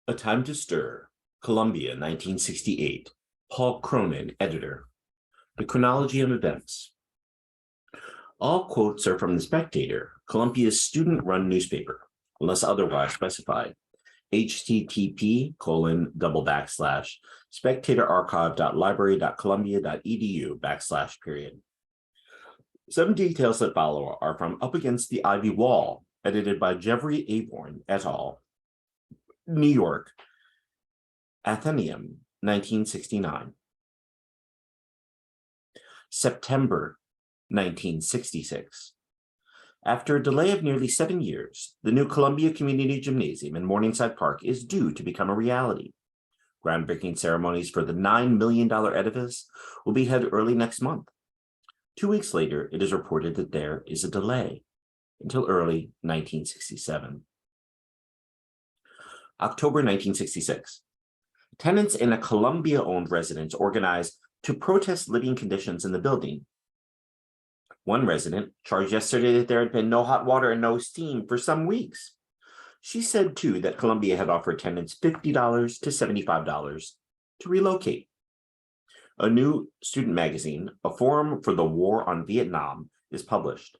A Time to Stir, Columbia, 1968. Paul Cronin, editor. The Chronology of Events. All quotes are from The Spectator, Columbia's student-run newspaper, unless otherwise specified. http://spectatorarchive.library.columbia.edu/. Some details that follow are from Up Against the Ivy Wall, edited by Jeffrey Aborn et al., New York, Athenaeum, 1969. September 1966. After a delay of nearly 7 years, the new Columbia Community Gymnasium in Morningside Park is due to become a reality. Groundbreaking ceremonies for the $9 million edifice will be held early next month. 2 weeks later, it is reported that there is a delay until early 1967. October 1966. Tenants in a Columbia-owned residence organized to protest living conditions in the building. One resident charged yesterday that there had been no hot water and no steam for some weeks. She said, too, that Columbia had offered tenants $50 to $75 to relocate. A new student magazine, A Forum for the War on Vietnam, is published.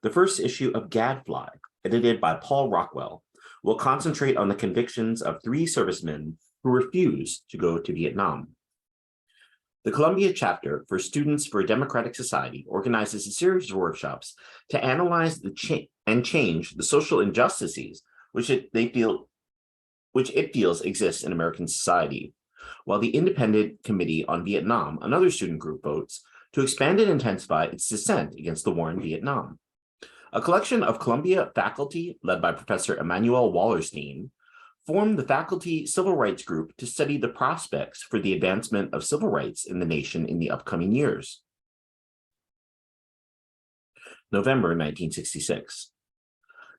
The first issue of Gadfly, edited by Paul Rockwell, will concentrate on the convictions of 3 servicemen who refused to go to Vietnam. The Columbia Chapter for Students for a Democratic Society organizes a series of workshops to analyze and change the social injustices which it feels exist in American society, while the Independent Committee on Vietnam, another student group, votes to expand and intensify its dissent against the war in Vietnam. A collection of Columbia faculty, led by Professor Emanuel Wallerstein, formed the Faculty Civil Rights Group to study the prospects for the advancement of civil rights in the nation in the upcoming years. November 1966.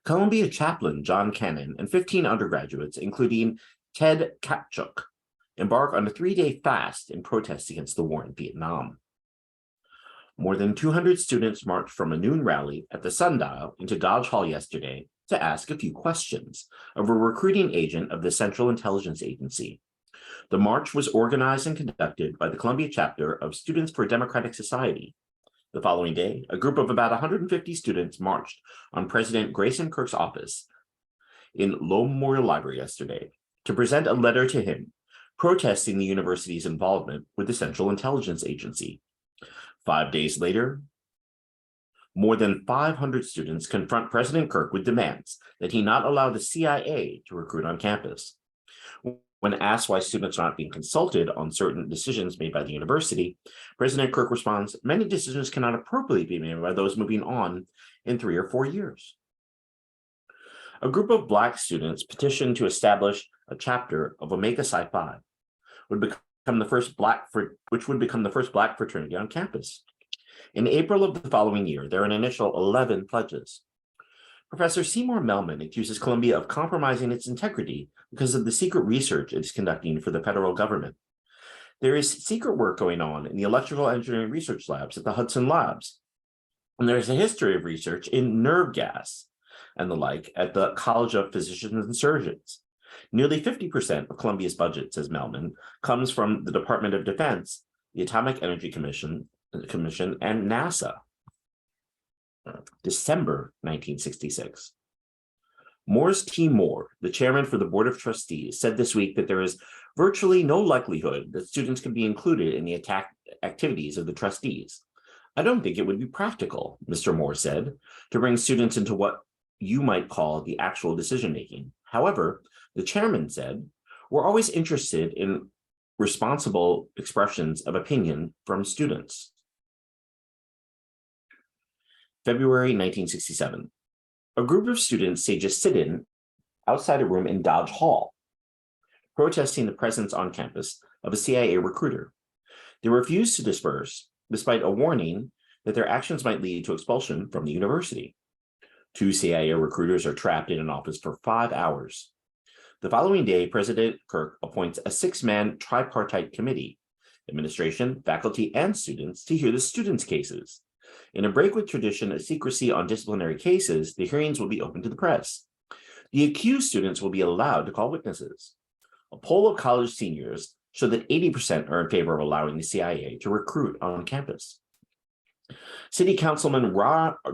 Columbia chaplain John Cannon and 15 undergraduates, including Ted Kapchuk, embark on a 3-day fast in protest against the war in Vietnam. More than 200 students marched from a noon rally at the Sundial into Dodge Hall yesterday to ask a few questions of a recruiting agent of the Central Intelligence Agency. The march was organized and conducted by the Columbia Chapter of Students for a Democratic Society. The following day, a group of about 150 students marched on President Grayson Kirk's office in Low Memorial Library yesterday to present a letter to him protesting the university's involvement with the Central Intelligence Agency. 5 days later, more than 500 students confront President Kirk with demands that he not allow the CIA to recruit on campus. When asked why students are not being consulted on certain decisions made by the university, President Kirk responds, "Many decisions cannot appropriately be made by those moving on in 3 or 4 years." A group of Black students petitioned to establish a chapter of Omega Psi Phi, which would become the first Black fraternity on campus. In April of the following year, there are an initial 11 pledges. Professor Seymour Melman accuses Columbia of compromising its integrity because of the secret research it is conducting for the federal government. There is secret work going on in the electrical engineering research labs at the Hudson Labs, and there is a history of research in nerve gas and the like at the College of Physicians and Surgeons. Nearly 50% of Columbia's budget, says Melman, comes from the Department of Defense, the Atomic Energy Commission, and NASA. December 1966. Morris T. Moore, the chairman for the Board of Trustees, said this week that there is virtually no likelihood that students can be included in the activities of the trustees. "I don't think it would be practical," Mr. Moore said, "to bring students into what you might call the actual decision-making. However," the chairman said, "we're always interested in responsible expressions of opinion from students." February 1967. A group of students staged a sit-in outside a room in Dodge Hall, protesting the presence on campus of a CIA recruiter. They refused to disperse, despite a warning that their actions might lead to expulsion from the university. 2 CIA recruiters are trapped in an office for 5 hours. The following day, President Kirk appoints a 6-man tripartite committee, administration, faculty, and students, to hear the students' cases. In a break with tradition of secrecy on disciplinary cases, the hearings will be open to the press. The accused students will be allowed to call witnesses. A poll of college seniors showed that 80% are in favor of allowing the CIA to recruit on campus. City Councilman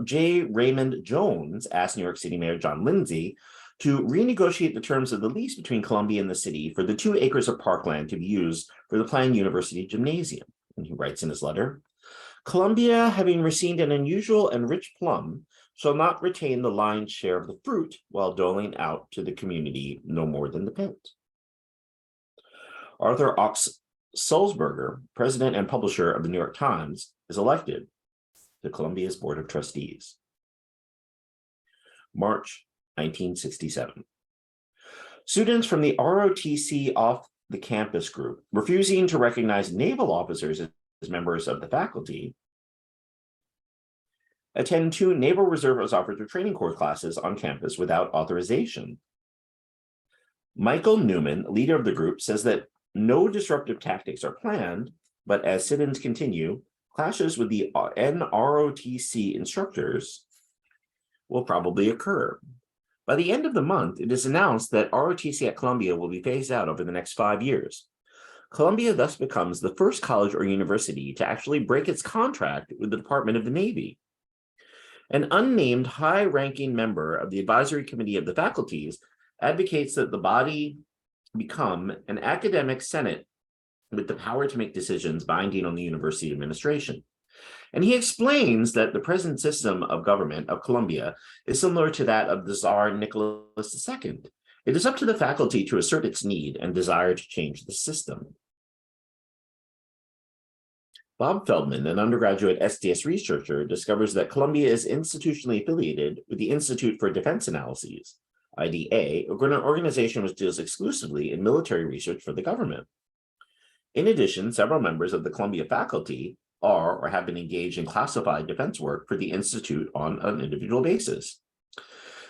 J. Raymond Jones asked New York City Mayor John Lindsay to renegotiate the terms of the lease between Columbia and the city for the 2 acres of parkland to be used for the planned university gymnasium. And he writes in his letter, Columbia, having received an unusual and rich plum, shall not retain the lion's share of the fruit while doling out to the community no more than the pint. Arthur Ochs Sulzberger, president and publisher of the New York Times, is elected to Columbia's Board of Trustees. March 1967. Students from the ROTC off the campus group, refusing to recognize naval officers as members of the faculty, attend 2 Naval Reserve Officer Training Corps classes on campus without authorization. Michael Newman, leader of the group, says that no disruptive tactics are planned, but as sit-ins continue, clashes with the NROTC instructors will probably occur. By the end of the month, it is announced that ROTC at Columbia will be phased out over the next 5 years. Columbia thus becomes the first college or university to actually break its contract with the Department of the Navy. An unnamed high-ranking member of the advisory committee of the faculties advocates that the body become an academic senate with the power to make decisions binding on the university administration. And he explains that the present system of government of Columbia is similar to that of the Tsar Nicholas II. It is up to the faculty to assert its need and desire to change the system. Bob Feldman, an undergraduate SDS researcher, discovers that Columbia is institutionally affiliated with the Institute for Defense Analyses, IDA, an organization which deals exclusively in military research for the government. In addition, several members of the Columbia faculty are or have been engaged in classified defense work for the Institute on an individual basis.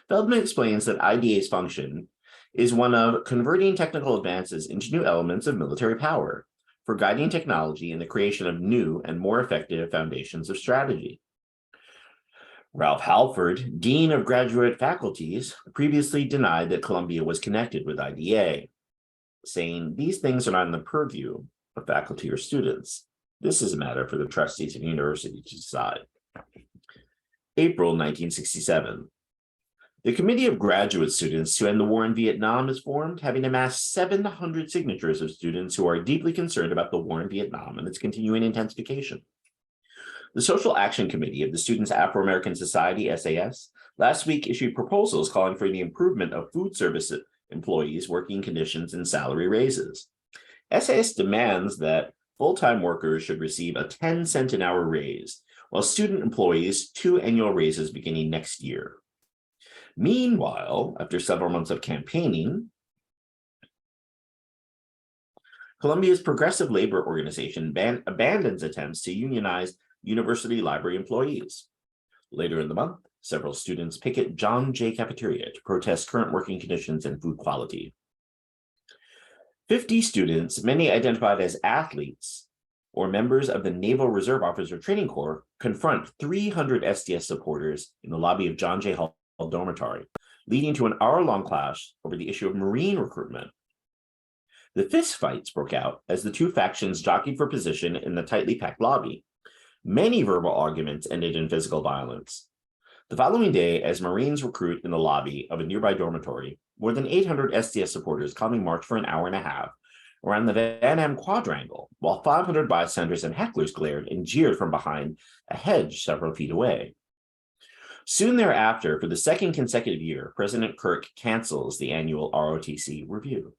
Feldman explains that IDA's function is one of converting technical advances into new elements of military power, for guiding technology in the creation of new and more effective foundations of strategy. Ralph Halford, Dean of Graduate Faculties, previously denied that Columbia was connected with IDA, saying these things are not in the purview of faculty or students. This is a matter for the trustees of the university to decide. April 1967. The Committee of Graduate Students to End the War in Vietnam is formed, having amassed 700 signatures of students who are deeply concerned about the war in Vietnam and its continuing intensification. The Social Action Committee of the Students' Afro-American Society, SAS, last week issued proposals calling for the improvement of food service employees' working conditions and salary raises. SAS demands that full-time workers should receive a 10-cent an hour raise, while student employees 2 annual raises beginning next year. Meanwhile, after several months of campaigning, Columbia's Progressive Labor Organization abandons attempts to unionize university library employees. Later in the month, several students picket John Jay Cafeteria to protest current working conditions and food quality. 50 students, many identified as athletes or members of the Naval Reserve Officer Training Corps, confront 300 SDS supporters in the lobby of John Jay Hall dormitory, leading to an hour-long clash over the issue of Marine recruitment. The fistfights broke out as the 2 factions jockeyed for position in the tightly packed lobby. Many verbal arguments ended in physical violence. The following day, as Marines recruit in the lobby of a nearby dormitory, more than 800 SDS supporters calmly marched for an hour and a half around the Van Am Quadrangle, while 500 bystanders and hecklers glared and jeered from behind a hedge several feet away. Soon thereafter, for the second consecutive year, President Kirk cancels the annual ROTC review.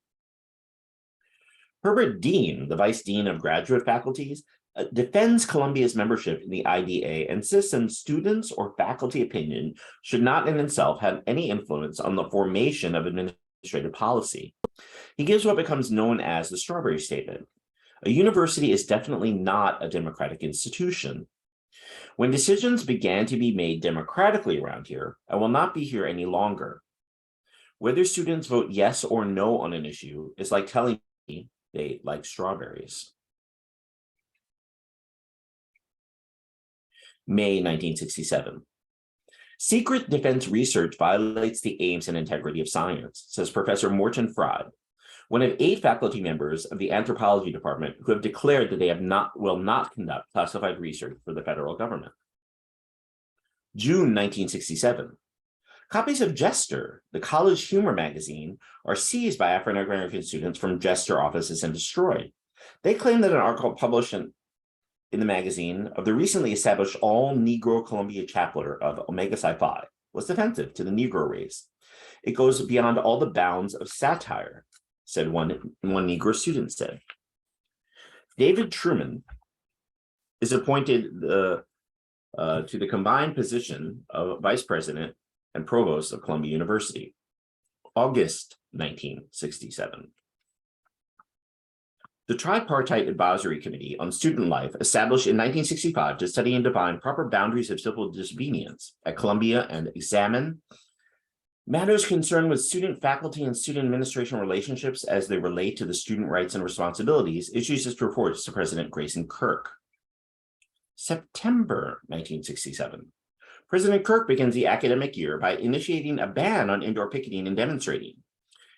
Herbert Dean, the Vice Dean of Graduate Faculties, defends Columbia's membership in the IDA and insists that students' or faculty opinion should not in itself have any influence on the formation of administrative policy. He gives what becomes known as the Strawberry Statement. A university is definitely not a democratic institution. When decisions began to be made democratically around here, I will not be here any longer. Whether students vote yes or no on an issue is like telling me they like strawberries. May 1967. Secret defense research violates the aims and integrity of science, says Professor Morton Fry. one of 8 faculty members of the anthropology department who have declared that they will not conduct classified research for the federal government. June 1967. Copies of Jester, the college humor magazine, are seized by African-American students from Jester offices and destroyed. They claim that an article published in the magazine of the recently established all-Negro Columbia chapter of Omega Psi Phi was offensive to the Negro race. It goes beyond all the bounds of satire, said one Negro student said. David Truman is appointed to the combined position of vice president and provost of Columbia University, August 1967. The Tripartite Advisory Committee on Student Life, established in 1965 to study and define proper boundaries of civil disobedience at Columbia and examine matters concerned with student, faculty, and student administration relationships as they relate to the student rights and responsibilities, issues its reports to President Grayson Kirk. September 1967. President Kirk begins the academic year by initiating a ban on indoor picketing and demonstrating.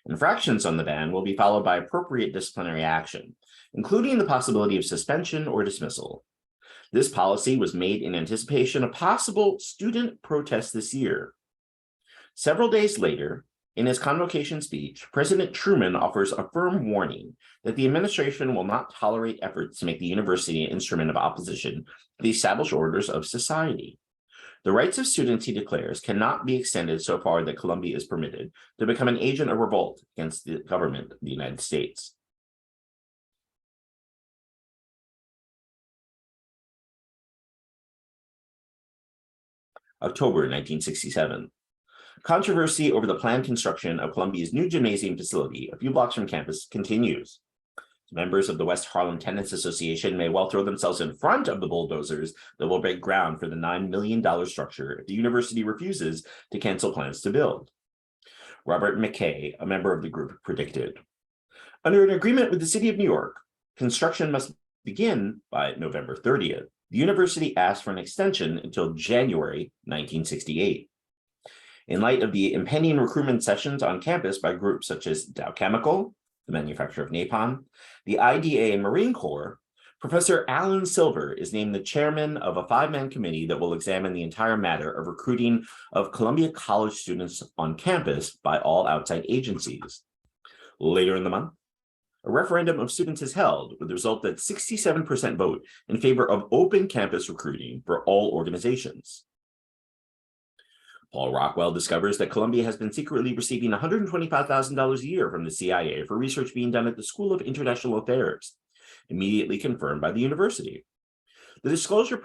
Infractions on the ban will be followed by appropriate disciplinary action, including the possibility of suspension or dismissal. This policy was made in anticipation of possible student protests this year. Several days later, in his convocation speech, President Truman offers a firm warning that the administration will not tolerate efforts to make the university an instrument of opposition to the established orders of society. The rights of students, he declares, cannot be extended so far that Columbia is permitted to become an agent of revolt against the government of the United States. October 1967. Controversy over the planned construction of Columbia's new gymnasium facility a few blocks from campus continues. Members of the West Harlem Tenants Association may well throw themselves in front of the bulldozers that will break ground for the $9 million structure if the university refuses to cancel plans to build. Robert McKay, a member of the group, predicted. Under an agreement with the city of New York, construction must begin by November 30th. The university asked for an extension until January 1968. In light of the impending recruitment sessions on campus by groups such as Dow Chemical, the manufacturer of napalm, the IDA and Marine Corps, Professor Alan Silver is named the chairman of a 5-man committee that will examine the entire matter of recruiting of Columbia College students on campus by all outside agencies. Later in the month, a referendum of students is held with the result that 67% vote in favor of open campus recruiting for all organizations. Paul Rockwell discovers that Columbia has been secretly receiving $125,000 a year from the CIA for research being done at the School of International Affairs, immediately confirmed by the university. The disclosure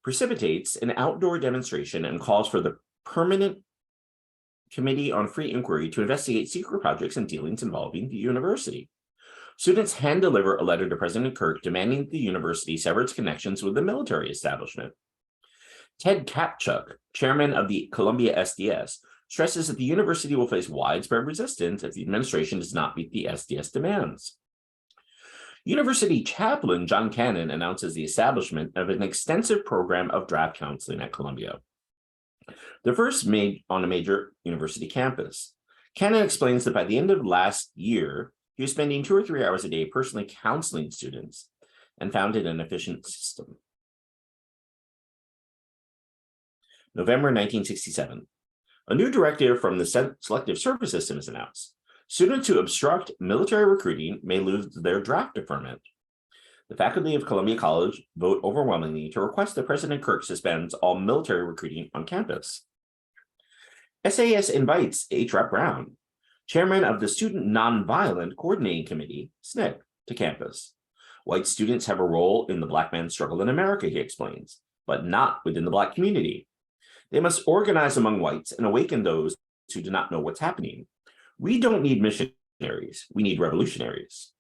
precipitates an outdoor demonstration and calls for the Permanent Committee on Free Inquiry to investigate secret projects and dealings involving the university. Students hand-deliver a letter to President Kirk demanding that the university sever its connections with the military establishment. Ted Kapchuk, chairman of the Columbia SDS, stresses that the university will face widespread resistance if the administration does not meet the SDS demands. University chaplain John Cannon announces the establishment of an extensive program of draft counseling at Columbia, the first made on a major university campus. Cannon explains that by the end of last year, he was spending 2 or 3 hours a day personally counseling students and found it an efficient system. November 1967. A new directive from the Selective Service System is announced. Students who obstruct military recruiting may lose their draft deferment. The faculty of Columbia College vote overwhelmingly to request that President Kirk suspends all military recruiting on campus. SAS invites H. Rep. Brown, chairman of the Student Nonviolent Coordinating Committee, SNCC, to campus. White students have a role in the Black man's struggle in America, he explains, but not within the Black community. They must organize among whites and awaken those who do not know what's happening. We don't need missionaries, we need revolutionaries.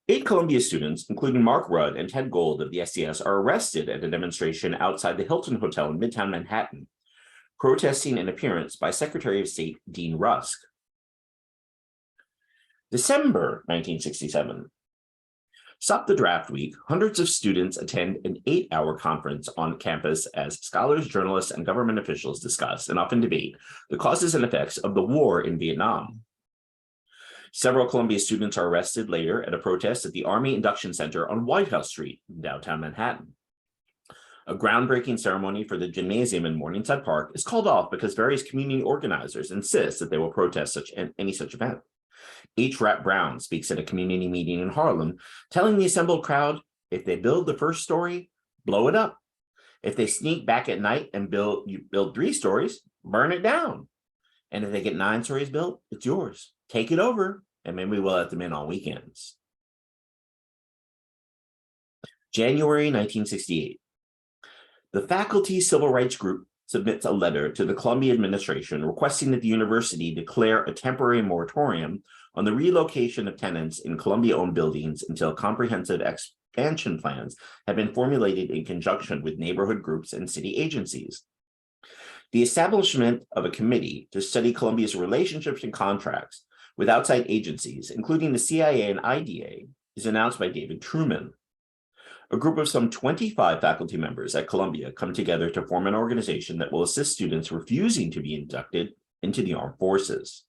8 Columbia students, including Mark Rudd and Ted Gold of the SDS, are arrested at a demonstration outside the Hilton Hotel in Midtown Manhattan, protesting an appearance by Secretary of State Dean Rusk. December 1967. Stop the Draft Week, hundreds of students attend an 8-hour conference on campus as scholars, journalists, and government officials discuss and often debate the causes and effects of the war in Vietnam. Several Columbia students are arrested later at a protest at the Army Induction Center on White House Street in downtown Manhattan. A groundbreaking ceremony for the gymnasium in Morningside Park is called off because various community organizers insist that they will protest any such event. H. Rap Brown speaks at a community meeting in Harlem, telling the assembled crowd, if they build the first story, blow it up. If they sneak back at night and build 3 stories, burn it down. And if they get 9 stories built, it's yours. Take it over, and maybe we'll let them in on weekends. January 1968. The faculty civil rights group submits a letter to the Columbia administration requesting that the university declare a temporary moratorium on the relocation of tenants in Columbia-owned buildings until comprehensive expansion plans have been formulated in conjunction with neighborhood groups and city agencies. The establishment of a committee to study Columbia's relationships and contracts with outside agencies, including the CIA and IDA, is announced by David Truman. A group of some 25 faculty members at Columbia come together to form an organization that will assist students refusing to be inducted into the armed forces.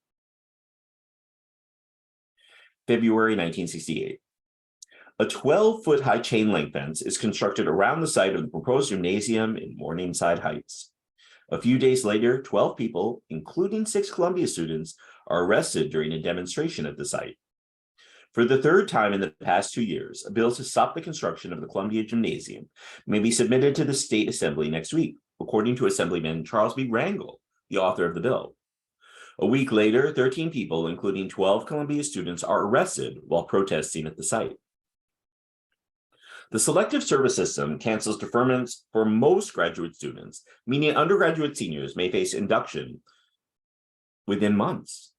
February 1968. A 12-foot high chain link fence is constructed around the site of the proposed gymnasium in Morningside Heights. A few days later, 12 people, including 6 Columbia students, are arrested during a demonstration at the site. For the 3rd time in the past 2 years, a bill to stop the construction of the Columbia Gymnasium may be submitted to the State Assembly next week, according to Assemblyman Charles B. Rangel, the author of the bill. A week later, 13 people, including 12 Columbia students, are arrested while protesting at the site. The selective service system cancels deferments for most graduate students, meaning undergraduate seniors may face induction within months.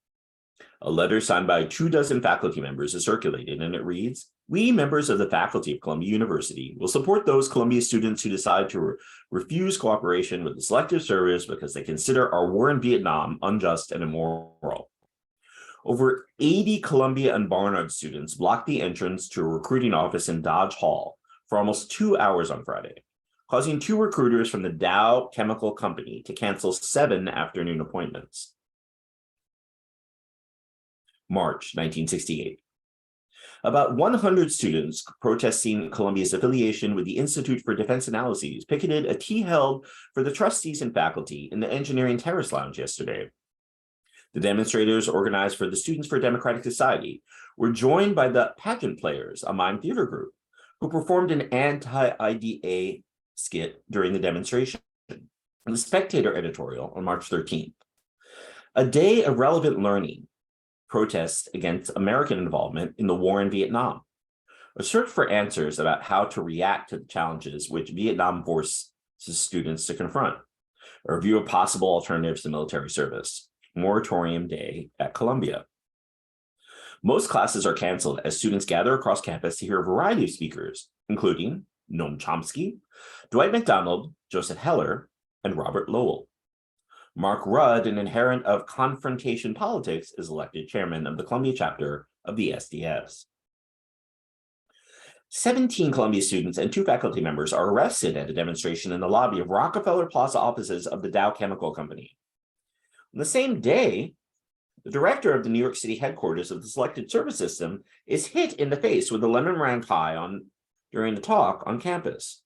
A letter signed by 24 faculty members is circulated, and it reads, "We, members of the faculty of Columbia University, will support those Columbia students who decide to refuse cooperation with the selective service because they consider our war in Vietnam unjust and immoral." Over 80 Columbia and Barnard students blocked the entrance to a recruiting office in Dodge Hall for almost 2 hours on Friday, causing 2 recruiters from the Dow Chemical Company to cancel 7 afternoon appointments. March 1968. About 100 students protesting Columbia's affiliation with the Institute for Defense Analyses picketed a tea held for the trustees and faculty in the Engineering Terrace Lounge yesterday. The demonstrators, organized for the Students for Democratic Society, were joined by the Pageant Players, a mime theater group, who performed an anti-IDA skit during the demonstration. The Spectator editorial on March 13th. A day of relevant learning protests against American involvement in the war in Vietnam. A search for answers about how to react to the challenges which Vietnam forces students to confront. A review of possible alternatives to military service. Moratorium Day at Columbia. Most classes are canceled as students gather across campus to hear a variety of speakers, including Noam Chomsky, Dwight McDonald, Joseph Heller, and Robert Lowell. Mark Rudd, an adherent of confrontation politics, is elected chairman of the Columbia chapter of the SDS. 17 Columbia students and 2 faculty members are arrested at a demonstration in the lobby of Rockefeller Plaza offices of the Dow Chemical Company. On the same day, the director of the New York City headquarters of the Selected Service System is hit in the face with a lemon meringue pie during the talk on campus.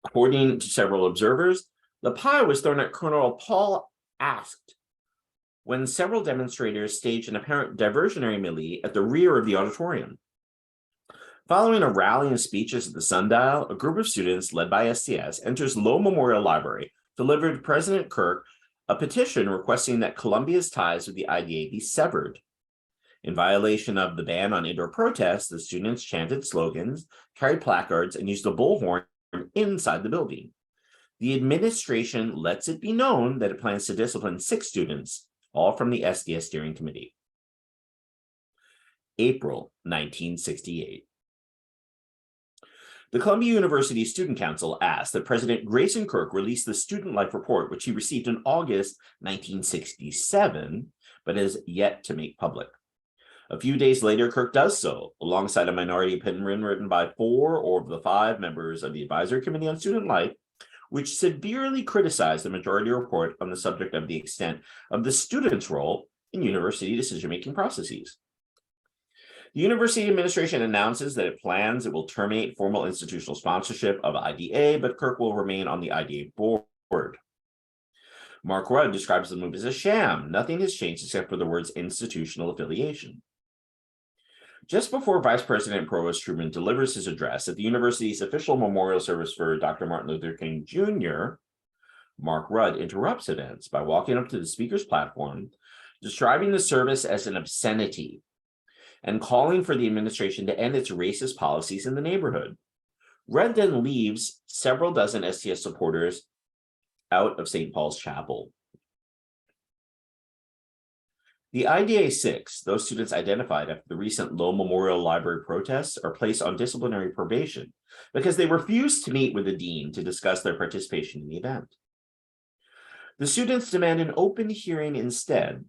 According to several observers, the pie was thrown at Colonel Paul Asked when several demonstrators staged an apparent diversionary melee at the rear of the auditorium. Following a rally and speeches at the Sundial, a group of students led by SDS enters Low Memorial Library, delivered to President Kirk a petition requesting that Columbia's ties with the IDA be severed. In violation of the ban on indoor protests, the students chanted slogans, carried placards, and used a bullhorn inside the building. The administration lets it be known that it plans to discipline 6 students, all from the SDS steering committee. April 1968. The Columbia University Student Council asked that President Grayson Kirk release the Student Life Report, which he received in August 1967, but has yet to make public. A few days later, Kirk does so, alongside a minority opinion written by 4 of the 5 members of the Advisory Committee on Student Life, which severely criticized the majority report on the subject of the extent of the students' role in university decision-making processes. The university administration announces that it will terminate formal institutional sponsorship of IDA, but Kirk will remain on the IDA board. Mark Rudd describes the move as a sham. Nothing has changed except for the words institutional affiliation. Just before Vice President Provost Truman delivers his address at the university's official memorial service for Dr. Martin Luther King Jr., Mark Rudd interrupts events by walking up to the speaker's platform, describing the service as an obscenity, and calling for the administration to end its racist policies in the neighborhood. Rudd then leaves several dozen STS supporters out of St. Paul's Chapel. The IDA 6, those students identified after the recent Low Memorial Library protests, are placed on disciplinary probation because they refused to meet with the dean to discuss their participation in the event. The students demand an open hearing instead.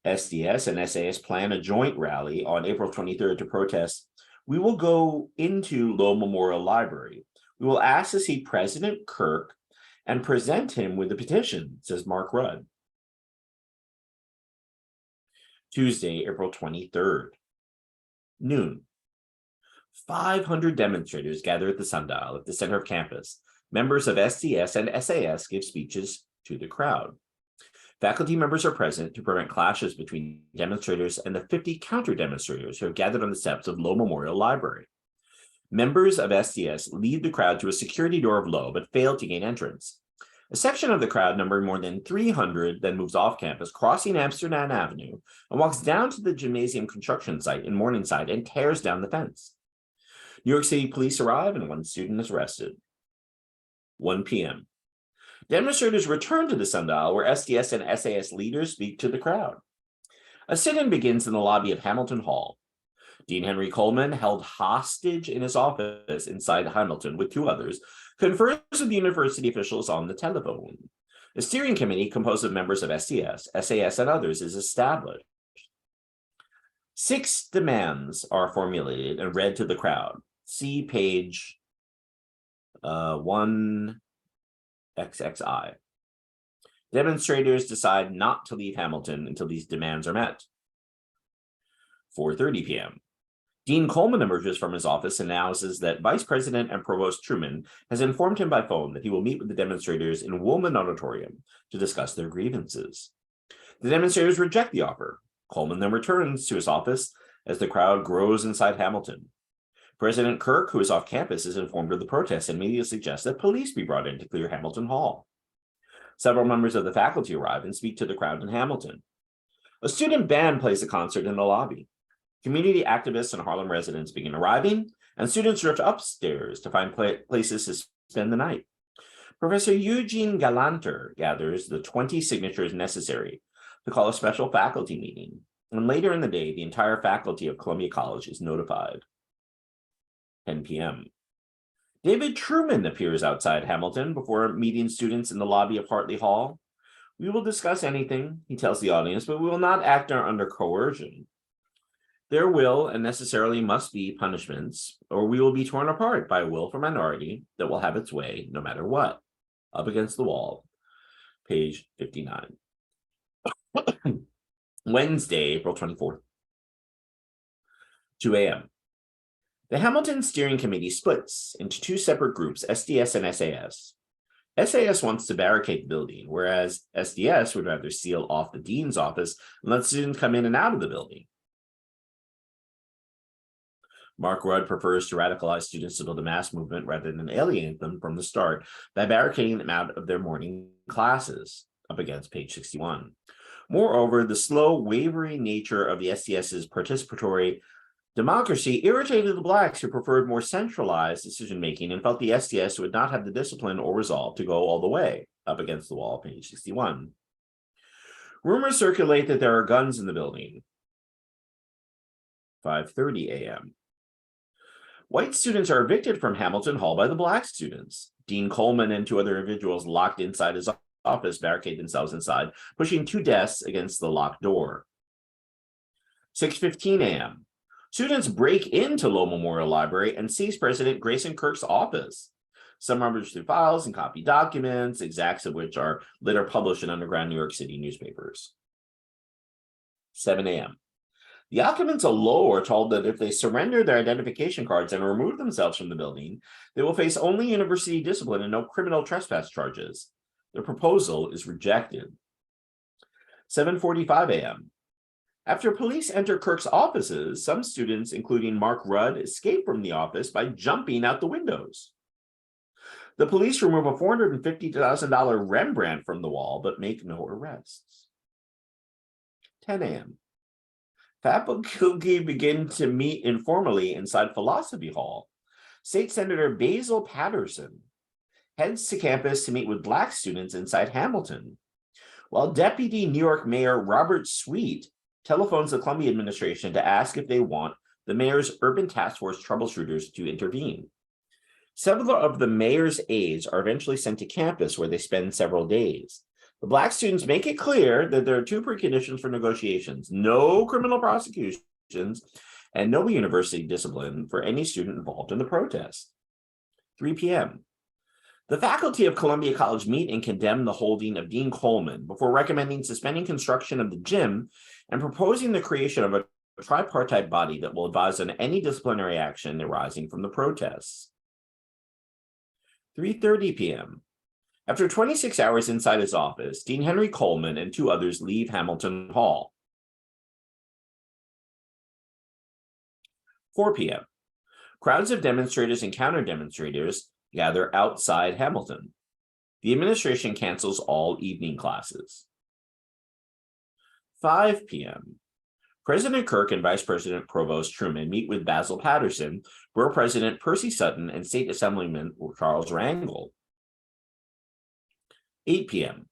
SDS and SAS plan a joint rally on April 23rd to protest. We will go into Low Memorial Library. We will ask to see President Kirk and present him with a petition, says Mark Rudd. Tuesday, April 23rd, noon. 500 demonstrators gather at the sundial at the center of campus. Members of SDS and SAS give speeches to the crowd. Faculty members are present to prevent clashes between demonstrators and the 50 counter-demonstrators who have gathered on the steps of Low Memorial Library. Members of SDS lead the crowd to a security door of Low, but fail to gain entrance. A section of the crowd, numbering more than 300, then moves off campus, crossing Amsterdam Avenue, and walks down to the gymnasium construction site in Morningside and tears down the fence. New York City police arrive and one student is arrested. 1 p.m. Demonstrators return to the sundial where SDS and SAS leaders speak to the crowd. A sit-in begins in the lobby of Hamilton Hall. Dean Henry Coleman, held hostage in his office inside Hamilton with 2 others, confers with university officials on the telephone. A steering committee composed of members of SDS, SAS, and others is established. 6 demands are formulated and read to the crowd. See page 1XXI. Demonstrators decide not to leave Hamilton until these demands are met. 4:30 p.m. Dean Coleman emerges from his office and announces that Vice President and Provost Truman has informed him by phone that he will meet with the demonstrators in Woolman Auditorium to discuss their grievances. The demonstrators reject the offer. Coleman then returns to his office as the crowd grows inside Hamilton. President Kirk, who is off campus, is informed of the protest and immediately suggests that police be brought in to clear Hamilton Hall. Several members of the faculty arrive and speak to the crowd in Hamilton. A student band plays a concert in the lobby. Community activists and Harlem residents begin arriving, and students drift upstairs to find places to spend the night. Professor Eugene Galanter gathers the 20 signatures necessary to call a special faculty meeting, and later in the day, the entire faculty of Columbia College is notified. 10 p.m. David Truman appears outside Hamilton before meeting students in the lobby of Hartley Hall. We will discuss anything, he tells the audience, but we will not act under coercion. There will and necessarily must be punishments, or we will be torn apart by a willful minority that will have its way no matter what. Up against the wall, page 59. Wednesday, April 24th, 2 a.m. The Hamilton Steering Committee splits into 2 separate groups, SDS and SAS. SAS wants to barricade the building, whereas SDS would rather seal off the dean's office and let students come in and out of the building. Mark Rudd prefers to radicalize students to build a mass movement rather than alienate them from the start by barricading them out of their morning classes, up against page 61. Moreover, the slow, wavering nature of the SDS's participatory democracy irritated the Blacks, who preferred more centralized decision-making and felt the SDS would not have the discipline or resolve to go all the way, up against the wall, page 61. Rumors circulate that there are guns in the building. 5:30 a.m. White students are evicted from Hamilton Hall by the Black students. Dean Coleman and 2 other individuals locked inside his office barricade themselves inside, pushing 2 desks against the locked door. 6:15 a.m. Students break into Low Memorial Library and seize President Grayson Kirk's office. Some rummage through files and copy documents, exacts of which are later published in underground New York City newspapers. 7 a.m. The occupants below are told that if they surrender their identification cards and remove themselves from the building, they will face only university discipline and no criminal trespass charges. Their proposal is rejected. 7:45 a.m. After police enter Kirk's offices, some students, including Mark Rudd, escape from the office by jumping out the windows. The police remove a $450,000 Rembrandt from the wall, but make no arrests. 10 a.m. Faculty begin to meet informally inside Philosophy Hall. State Senator Basil Patterson heads to campus to meet with Black students inside Hamilton, while Deputy New York Mayor Robert Sweet telephones the Columbia administration to ask if they want the mayor's urban task force troubleshooters to intervene. Several of the mayor's aides are eventually sent to campus, where they spend several days. The Black students make it clear that there are two preconditions for negotiations: no criminal prosecutions and no university discipline for any student involved in the protest. 3 p.m. The faculty of Columbia College meet and condemn the holding of Dean Coleman before recommending suspending construction of the gym and proposing the creation of a tripartite body that will advise on any disciplinary action arising from the protests. 3:30 p.m. After 26 hours inside his office, Dean Henry Coleman and two others leave Hamilton Hall. 4 p.m. Crowds of demonstrators and counter-demonstrators gather outside Hamilton. The administration cancels all evening classes. 5 p.m. President Kirk and Vice President Provost Truman meet with Basil Patterson, Borough President Percy Sutton, and State Assemblyman Charles Rangel. 8 p.m.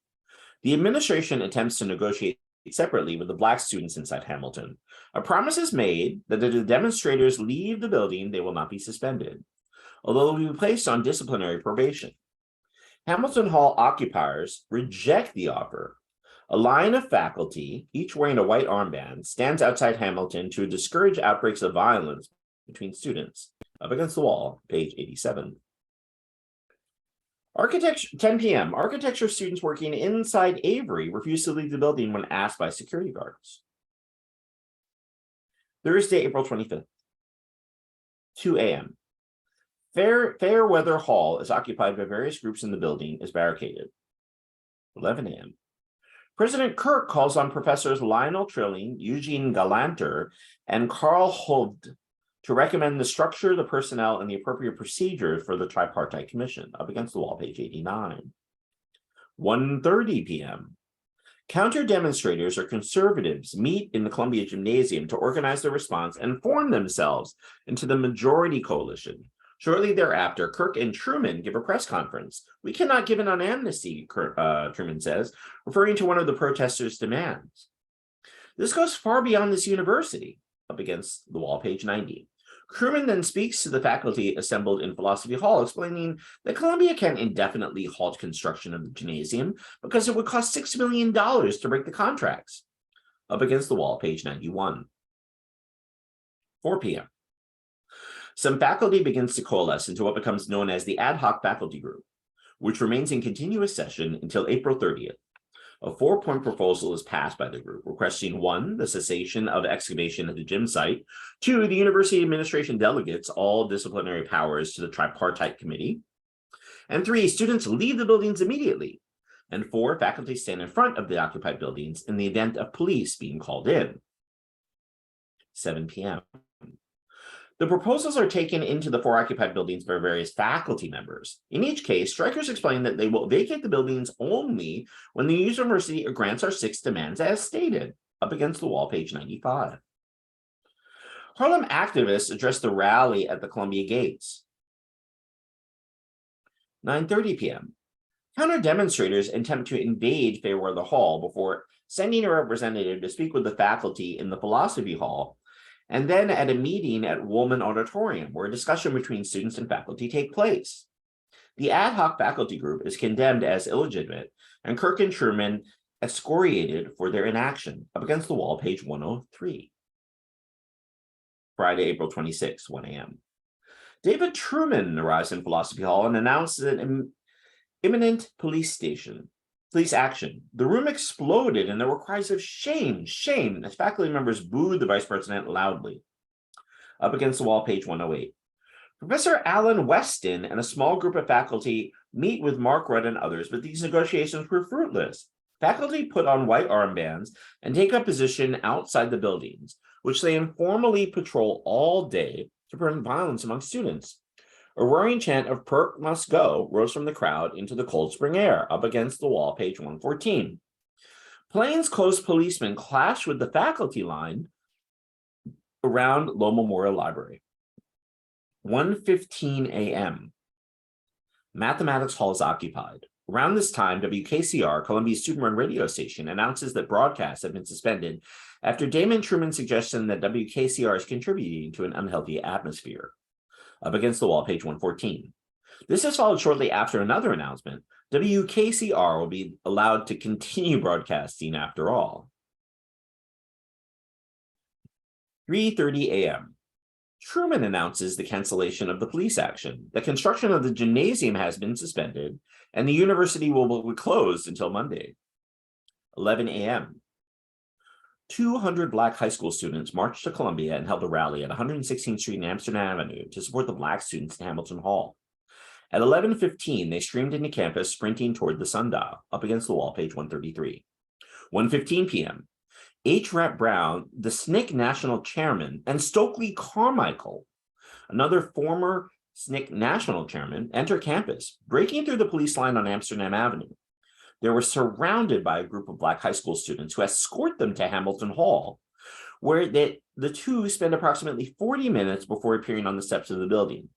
The administration attempts to negotiate separately with the Black students inside Hamilton. A promise is made that if the demonstrators leave the building, they will not be suspended, although they will be placed on disciplinary probation. Hamilton Hall occupiers reject the offer. A line of faculty, each wearing a white armband, stands outside Hamilton to discourage outbreaks of violence between students. Up against the wall, page 87. 10 p.m. Architecture students working inside Avery refuse to leave the building when asked by security guards. Thursday, April 25th. 2 a.m. Fairweather Hall is occupied by various groups in the building, is barricaded. 11 a.m. President Kirk calls on Professors Lionel Trilling, Eugene Galanter, and Carl Hovd to recommend the structure, the personnel, and the appropriate procedures for the tripartite commission. Up against the wall, page 89. 1:30 p.m. Counter-demonstrators or conservatives meet in the Columbia Gymnasium to organize their response and form themselves into the majority coalition. Shortly thereafter, Kirk and Truman give a press conference. "We cannot give an amnesty," Truman says, referring to one of the protesters' demands. This goes far beyond this university. Up against the wall, page 90. Truman then speaks to the faculty assembled in Philosophy Hall, explaining that Columbia can't indefinitely halt construction of the gymnasium because it would cost $6 million to break the contracts. Up against the wall, page 91. 4 p.m. Some faculty begins to coalesce into what becomes known as the Ad Hoc Faculty Group, which remains in continuous session until April 30th. A 4-point proposal is passed by the group, requesting 1, the cessation of excavation at the gym site; 2, the university administration delegates all disciplinary powers to the tripartite committee; and 3, students leave the buildings immediately; and 4, faculty stand in front of the occupied buildings in the event of police being called in. 7 p.m. The proposals are taken into the 4 occupied buildings by various faculty members. In each case, strikers explain that they will vacate the buildings only when the university grants our 6 demands as stated. Up against the wall, page 95. Harlem activists address the rally at the Columbia gates. 9:30 p.m. Counter-demonstrators attempt to invade Fairweather Hall before sending a representative to speak with the faculty in the Philosophy Hall, and then at a meeting at Woolman Auditorium, where a discussion between students and faculty take place. The ad hoc faculty group is condemned as illegitimate, and Kirk and Truman excoriated for their inaction. Up against the wall, page 103. Friday, April 26, 1 a.m. David Truman arrives in Philosophy Hall and announces an imminent police action. The room exploded and there were cries of shame, shame, as faculty members booed the vice president loudly. Up against the wall, page 108. Professor Alan Weston and a small group of faculty meet with Mark Rudd and others, but these negotiations were fruitless. Faculty put on white armbands and take up position outside the buildings, which they informally patrol all day to prevent violence among students. A roaring chant of "Perk must go" rose from the crowd into the cold spring air. Up against the wall, page 114. Plainclothes policemen clashed with the faculty line around Low Memorial Library. 1:15 a.m. Mathematics Hall is occupied. Around this time, WKCR, Columbia's student-run radio station, announces that broadcasts have been suspended after Damon Truman's suggestion that WKCR is contributing to an unhealthy atmosphere. Up against the wall, page 114. This is followed shortly after another announcement. WKCR will be allowed to continue broadcasting after all. 3:30 a.m. Truman announces the cancellation of the police action. The construction of the gymnasium has been suspended, and the university will be closed until Monday. 11 a.m. 200 Black high school students marched to Columbia and held a rally at 116th Street and Amsterdam Avenue to support the Black students in Hamilton Hall. At 11:15, they streamed into campus, sprinting toward the sundial. Up against the wall, page 133. 1:15 p.m. H. Rap Brown, the SNCC national chairman, and Stokely Carmichael, another former SNCC national chairman, enter campus, breaking through the police line on Amsterdam Avenue. They were surrounded by a group of Black high school students who escort them to Hamilton Hall, where the two spend approximately 40 minutes before appearing on the steps of the building.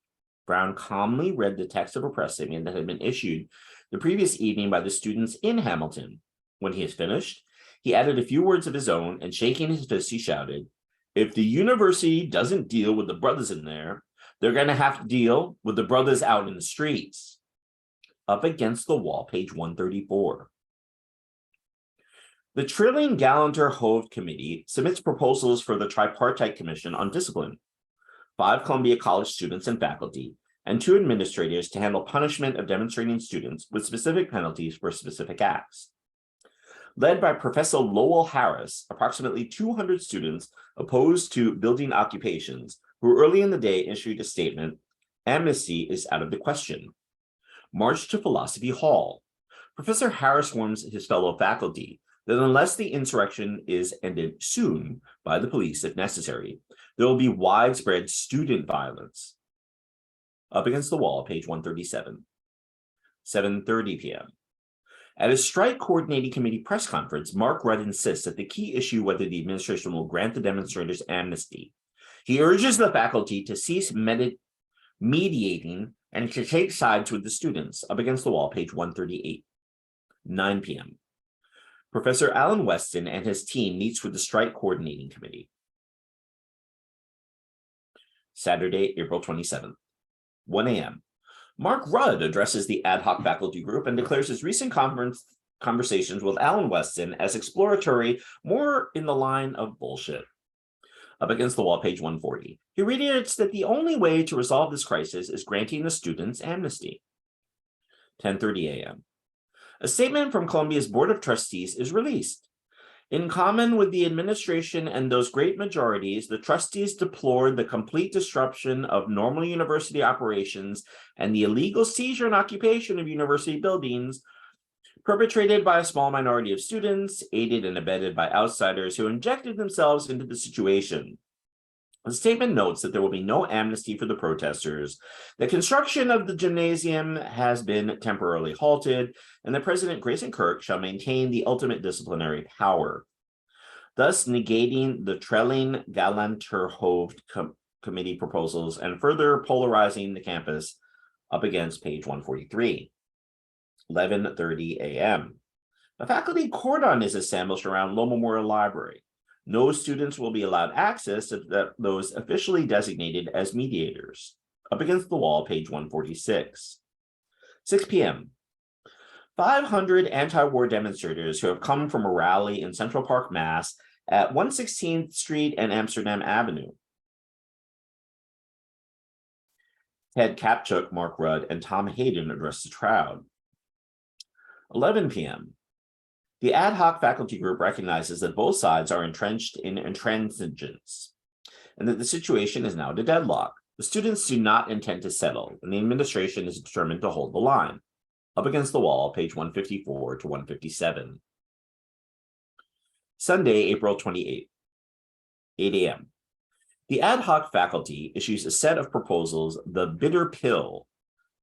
Brown calmly read the text of a press statement that had been issued the previous evening by the students in Hamilton. When he has finished, he added a few words of his own, and shaking his fist, he shouted, "If the university doesn't deal with the brothers in there, they're going to have to deal with the brothers out in the streets." Up against the wall, page 134. The Trilling Gallanter Hove Committee submits proposals for the Tripartite Commission on Discipline. 5 Columbia College students and faculty, and 2 administrators to handle punishment of demonstrating students with specific penalties for specific acts. Led by Professor Lowell Harris, approximately 200 students opposed to building occupations, who early in the day issued a statement, "Amnesty is out of the question," marched to Philosophy Hall. Professor Harris warns his fellow faculty that unless the insurrection is ended soon by the police if necessary, there will be widespread student violence. Up against the wall, page 137. 7:30 p.m. At a strike coordinating committee press conference, Mark Rudd insists that the key issue whether the administration will grant the demonstrators amnesty. He urges the faculty to cease mediating and to take sides with the students. Up against the wall, page 138. 9 p.m. Professor Alan Weston and his team meets with the strike coordinating committee. Saturday, April 27th. 1 a.m. Mark Rudd addresses the ad hoc faculty group and declares his recent conversations with Alan Weston as exploratory, more in the line of bullshit. Up against the wall, page 140. He reiterates that the only way to resolve this crisis is granting the students amnesty. 10:30 a.m. A statement from Columbia's Board of Trustees is released. In common with the administration and those great majorities, the trustees deplored the complete disruption of normal university operations and the illegal seizure and occupation of university buildings perpetrated by a small minority of students, aided and abetted by outsiders who injected themselves into the situation. The statement notes that there will be no amnesty for the protesters, the construction of the gymnasium has been temporarily halted, and that President Grayson Kirk shall maintain the ultimate disciplinary power, thus negating the Trilling Gallanter Hove Committee proposals and further polarizing the campus. Up against page 143. 11:30 a.m. A faculty cordon is established around Low Memorial Library. No students will be allowed access to those officially designated as mediators. Up against the wall, page 146. 6 p.m. 500 anti-war demonstrators who have come from a rally in Central Park, Mass. At 116th Street and Amsterdam Avenue. Ted Kapchuk, Mark Rudd, and Tom Hayden addressed the crowd. 11 p.m. The ad hoc faculty group recognizes that both sides are entrenched in intransigence and that the situation is now at a deadlock. The students do not intend to settle, and the administration is determined to hold the line. Up against the wall, page 154 to 157. Sunday, April 28th, 8 a.m. The ad hoc faculty issues a set of proposals, the bitter pill,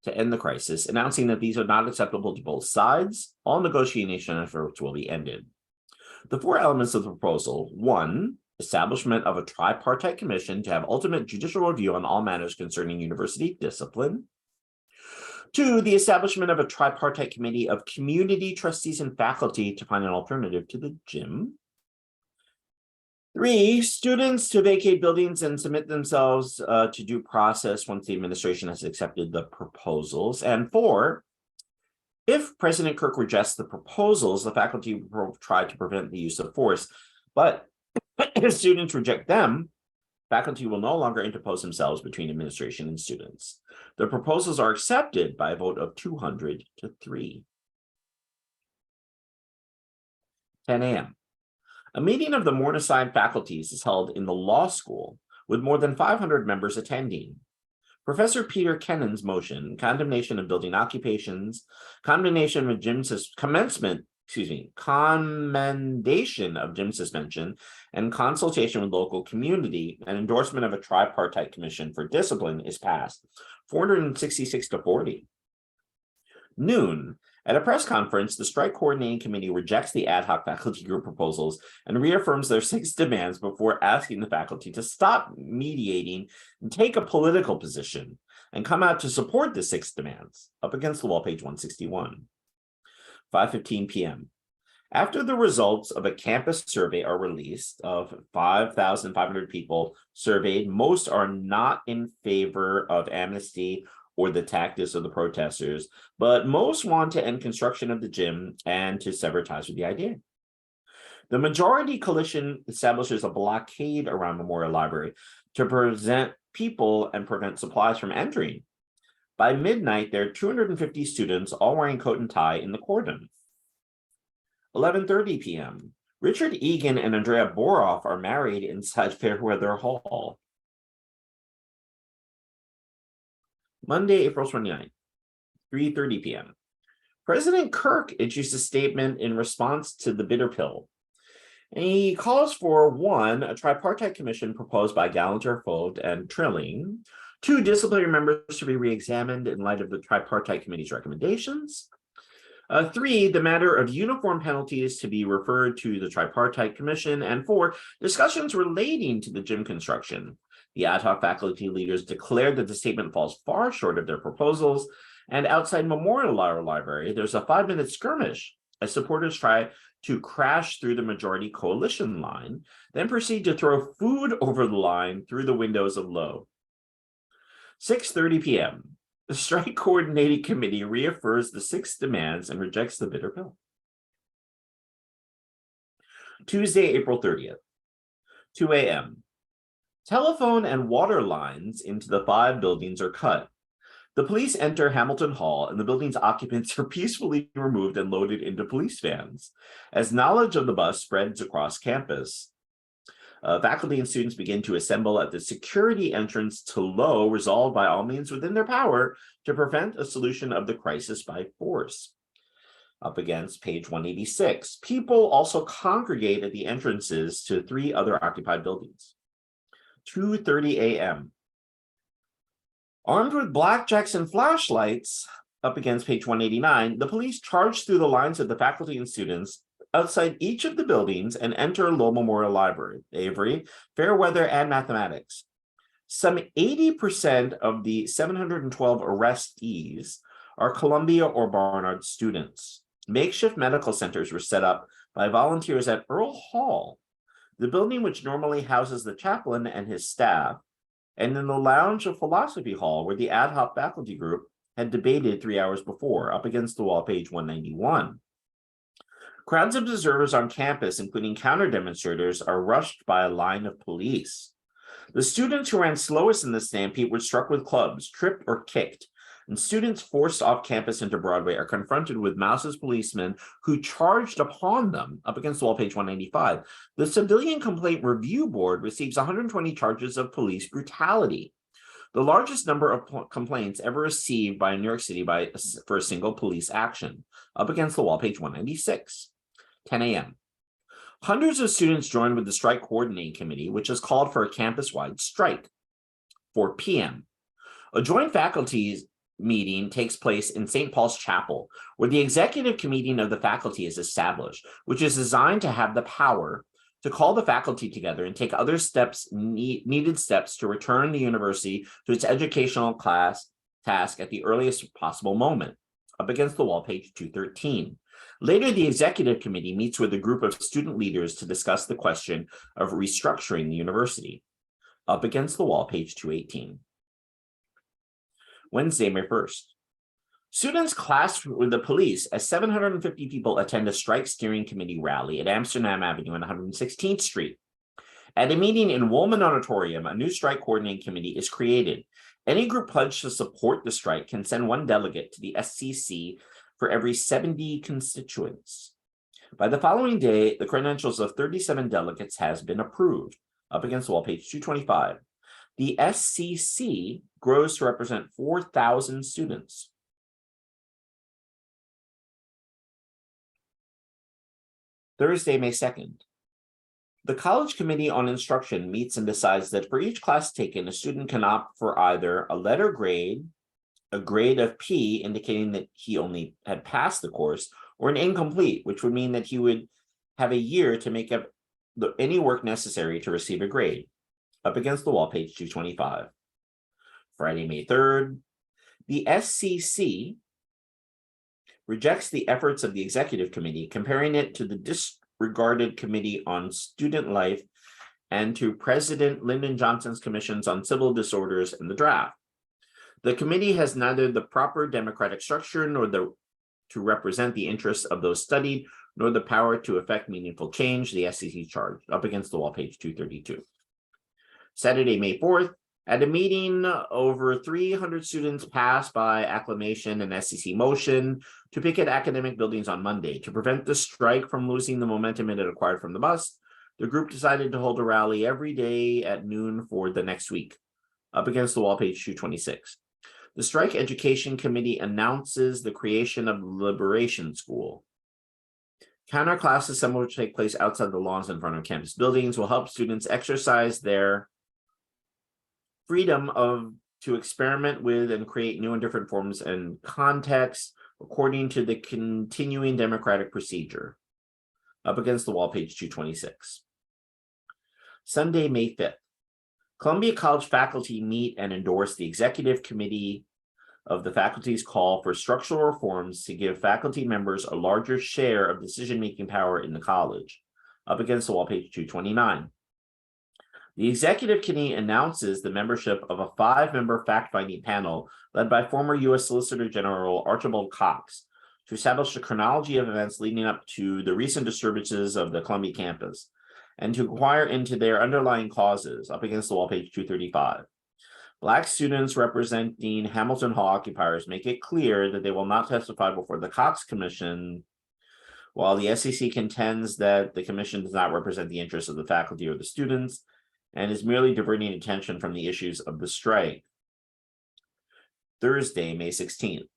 to end the crisis, announcing that these are not acceptable to both sides. All negotiation efforts will be ended. The four elements of the proposal: 1, establishment of a tripartite commission to have ultimate judicial review on all matters concerning university discipline. 2, the establishment of a tripartite committee of community trustees and faculty to find an alternative to the gym. 3, students to vacate buildings and submit themselves to due process once the administration has accepted the proposals. And 4, if President Kirk rejects the proposals, the faculty will try to prevent the use of force. But if students reject them, faculty will no longer interpose themselves between administration and students. The proposals are accepted by a vote of 200 to 3. 10 a.m. A meeting of the Morningside faculties is held in the law school with more than 500 members attending. Professor Peter Kennan's motion, condemnation of building occupations, commendation of gym suspension, and consultation with local community and endorsement of a tripartite commission for discipline is passed, 466 to 40. Noon. At a press conference, the strike coordinating committee rejects the ad hoc faculty group proposals and reaffirms their 6 demands before asking the faculty to stop mediating and take a political position and come out to support the 6 demands. Up against the wall, page 161. 5:15 p.m. After the results of a campus survey are released of 5,500 people surveyed, most are not in favor of amnesty or the tactics of the protesters, but most want to end construction of the gym and to sever ties with the idea. The majority coalition establishes a blockade around Memorial Library to present people and prevent supplies from entering. By midnight, there are 250 students, all wearing coat and tie, in the cordon. 11:30 p.m. Richard Egan and Andrea Boroff are married inside Fairweather Hall. Monday, April 29th, 3:30 p.m. President Kirk issues a statement in response to the bitter pill. And he calls for 1, a tripartite commission proposed by Gallanter, Fold, and Trilling. 2, disciplinary members to be re-examined in light of the tripartite committee's recommendations. 3, the matter of uniform penalties to be referred to the tripartite commission. And 4, discussions relating to the gym construction. The ad hoc faculty leaders declared that the statement falls far short of their proposals, and outside Memorial Library, there's a 5-minute skirmish as supporters try to crash through the majority coalition line, then proceed to throw food over the line through the windows of Lowe. 6:30 p.m. The strike coordinating committee reaffirms the 6 demands and rejects the bitter pill. Tuesday, April 30th, 2 a.m. Telephone and water lines into the 5 buildings are cut. The police enter Hamilton Hall, and the building's occupants are peacefully removed and loaded into police vans. As knowledge of the bust spreads across campus, faculty and students begin to assemble at the security entrance to Lowe, resolved by all means within their power to prevent a solution of the crisis by force. Up against page 186, people also congregate at the entrances to 3 other occupied buildings. 2:30 a.m. Armed with blackjacks and flashlights, up against page 189, the police charge through the lines of the faculty and students outside each of the buildings and enter Lowe Memorial Library, Avery, Fairweather, and Mathematics. Some 80% of the 712 arrestees are Columbia or Barnard students. Makeshift medical centers were set up by volunteers at Earl Hall, the building which normally houses the chaplain and his staff, and in the lounge of Philosophy Hall, where the ad hoc faculty group had debated 3 hours before, up against the wall, page 191. Crowds of observers on campus, including counter-demonstrators, are rushed by a line of police. The students who ran slowest in the stampede were struck with clubs, tripped, or kicked. And students forced off campus into Broadway are confronted with Mouse's policemen who charged upon them, up against the wall, page 195. The Civilian Complaint Review Board receives 120 charges of police brutality, the largest number of complaints ever received by New York City for a single police action, up against the wall, page 196. 10 a.m. Hundreds of students joined with the strike coordinating committee, which has called for a campus-wide strike. 4 p.m. A joint faculty meeting takes place in St. Paul's Chapel, where the executive committee of the faculty is established, which is designed to have the power to call the faculty together and take other needed steps to return the university to its educational task at the earliest possible moment, up against the wall, page 213. Later, the executive committee meets with a group of student leaders to discuss the question of restructuring the university, up against the wall, page 218. Wednesday, May 1st. Students clashed with the police as 750 people attend a strike steering committee rally at Amsterdam Avenue and 116th Street. At a meeting in Woolman Auditorium, a new strike coordinating committee is created. Any group pledged to support the strike can send one delegate to the SCC for every 70 constituents. By the following day, the credentials of 37 delegates has been approved, up against the wall, page 225. The SCC grows to represent 4,000 students. Thursday, May 2nd. The College Committee on Instruction meets and decides that for each class taken, a student can opt for either a letter grade, a grade of P, indicating that he only had passed the course, or an incomplete, which would mean that he would have a year to make up any work necessary to receive a grade, up against the wall, page 225. Friday, May 3rd. The SCC rejects the efforts of the executive committee, comparing it to the disregarded Committee on Student Life and to President Lyndon Johnson's commissions on civil disorders in the draft. The committee has neither the proper democratic structure nor to represent the interests of those studied, nor the power to effect meaningful change, the SCC charged, up against the wall, page 232. Saturday, May 4th, at a meeting, over 300 students passed by acclamation an SCC motion to picket academic buildings on Monday. To prevent the strike from losing the momentum it had acquired from the bus, the group decided to hold a rally every day at noon for the next week, up against the wall, page 226. The Strike Education Committee announces the creation of the Liberation School. Counter class assembly, which take place outside the lawns in front of campus buildings, will help students exercise their freedom to experiment with and create new and different forms and contexts according to the continuing democratic procedure, up against the wall, page 226. Sunday, May 5th. Columbia College faculty meet and endorse the executive committee of the faculty's call for structural reforms to give faculty members a larger share of decision-making power in the college, up against the wall, page 229. The executive committee announces the membership of a 5-member fact-finding panel led by former U.S. Solicitor General Archibald Cox to establish a chronology of events leading up to the recent disturbances of the Columbia campus and to inquire into their underlying causes, up against the wall, page 235. Black students representing Hamilton Hall occupiers make it clear that they will not testify before the Cox Commission, while the SEC contends that the commission does not represent the interests of the faculty or the students and is merely diverting attention from the issues of the strike. Thursday, May 16th.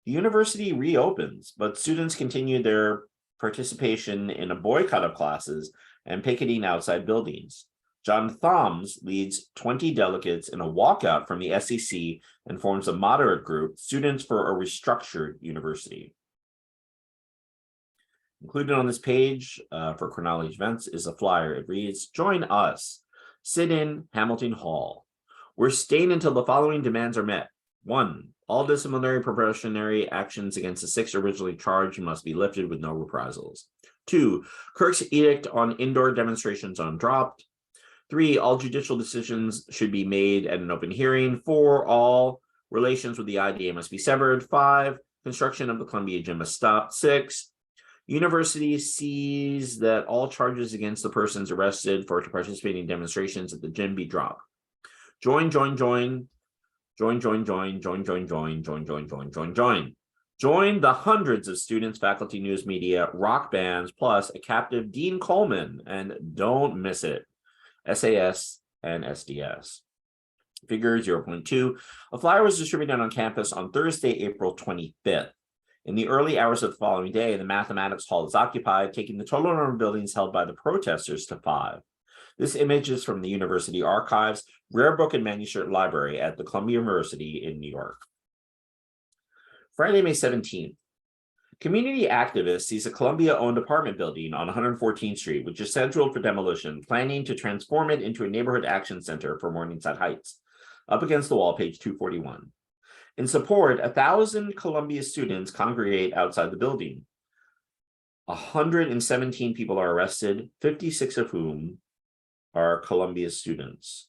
The university reopens, but students continue their participation in a boycott of classes and picketing outside buildings. John Thoms leads 20 delegates in a walkout from the SEC and forms a moderate group, Students for a Restructured University. Included on this page for Chronology events is a flyer. It reads, "Join us. Sit in Hamilton Hall. We're staying until the following demands are met. 1. All disciplinary probationary actions against the 6 originally charged must be lifted with no reprisals. 2. Kirk's edict on indoor demonstrations undropped. 3. All judicial decisions should be made at an open hearing. 4. All relations with the IDA must be severed. 5. Construction of the Columbia Gym must stop. 6. University sees that all charges against the persons arrested for participating in demonstrations at the gym be dropped. Join, join, join. Join, join, join, join, join, join, join, join, join, join, join. Join the hundreds of students, faculty, news media, rock bands, plus a captive Dean Coleman, and don't miss it, SAS and SDS. Figure 0.2. A flyer was distributed on campus on Thursday, April 25th. In the early hours of the following day, the mathematics hall is occupied, taking the total number of buildings held by the protesters to 5. This image is from the University Archives, Rare Book and Manuscript Library at the Columbia University in New York. Friday, May 17th. Community activists seize a Columbia-owned apartment building on 114th Street, which is scheduled for demolition, planning to transform it into a neighborhood action center for Morningside Heights. Up against the wall, page 241. In support, 1,000 Columbia students congregate outside the building. 117 people are arrested, 56 of whom are Columbia students.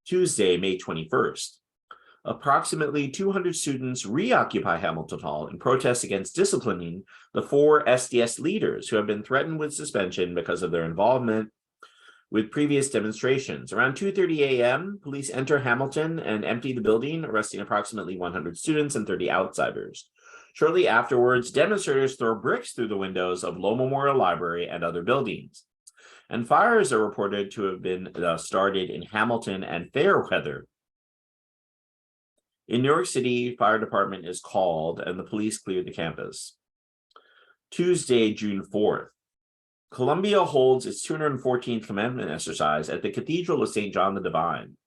Tuesday, May 21st. Approximately 200 students reoccupy Hamilton Hall in protest against disciplining the 4 SDS leaders who have been threatened with suspension because of their involvement with previous demonstrations. Around 2:30 a.m., police enter Hamilton and empty the building, arresting approximately 100 students and 30 outsiders. Shortly afterwards, demonstrators throw bricks through the windows of Low Memorial Library and other buildings. And fires are reported to have been started in Hamilton and Fairweather. In New York City, fire department is called and the police clear the campus. Tuesday, June 4th. Columbia holds its 214th commencement exercise at the Cathedral of St. John the Divine.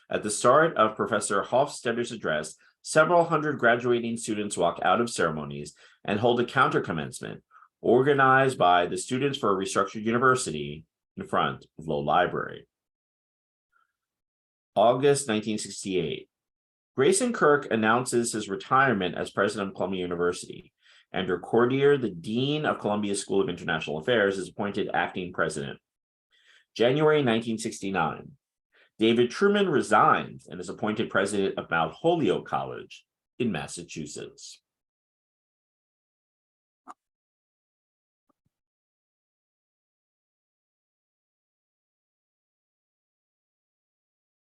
At the start of Professor Hofstadter's address, several hundred graduating students walk out of ceremonies and hold a counter-commencement organized by the Students for a Restructured University in front of Low Library. August 1968. Grayson Kirk announces his retirement as president of Columbia University. Andrew Cordier, the dean of Columbia School of International Affairs, is appointed acting president. January 1969. David Truman resigns and is appointed president of Mount Holyoke College in Massachusetts.